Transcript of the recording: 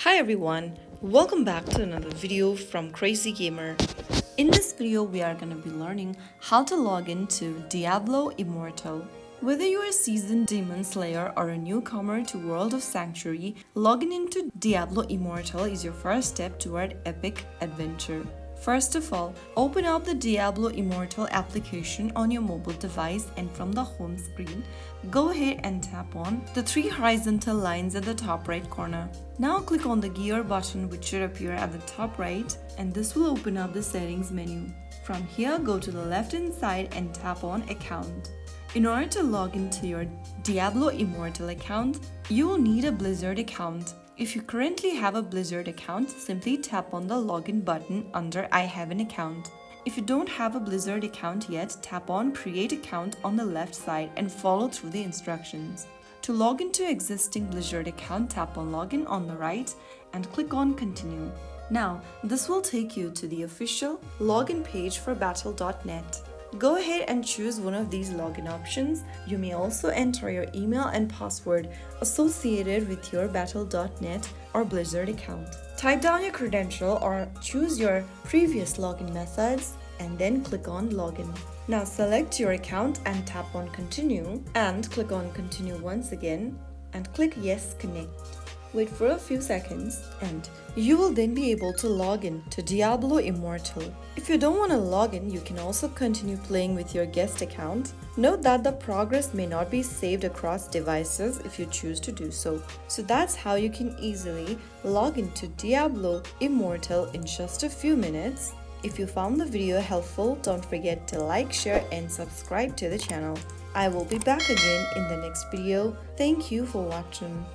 Hi everyone, welcome back to another video from Crazy Gamer. In this video, we are going to be learning how to log into Diablo Immortal. Whether you are a seasoned demon slayer or a newcomer to World of Sanctuary, logging into Diablo Immortal is your first step toward epic adventure. First of all, open up the Diablo Immortal application on your mobile device, and from the home screen, go ahead and tap on the three horizontal lines at the top right corner. Now click on the gear button, which should appear at the top right, and this will open up the settings menu. From here, go to the left hand side and tap on account. In order to log into your Diablo Immortal account, you will need a Blizzard account. If you currently have a Blizzard account, simply tap on the login button under I have an account. If you don't have a Blizzard account yet, tap on create account on the left side and follow through the instructions. To log into existing Blizzard account, tap on login on the right and click on continue. Now, this will take you to the official login page for battle.net. Go ahead and choose one of these login options. You may also enter your email and password associated with your battle.net or Blizzard account. Type down your credential or choose your previous login methods and then click on login. Now select your account and tap on continue and click on continue once again and click yes connect. Wait for a few seconds and you will then be able to log in to Diablo Immortal. If you don't want to log in, you can also continue playing with your guest account. Note that the progress may not be saved across devices if you choose to do so. So that's how you can easily log into Diablo Immortal in just a few minutes. If you found the video helpful, don't forget to like, share and subscribe to the channel. I will be back again in the next video. Thank you for watching.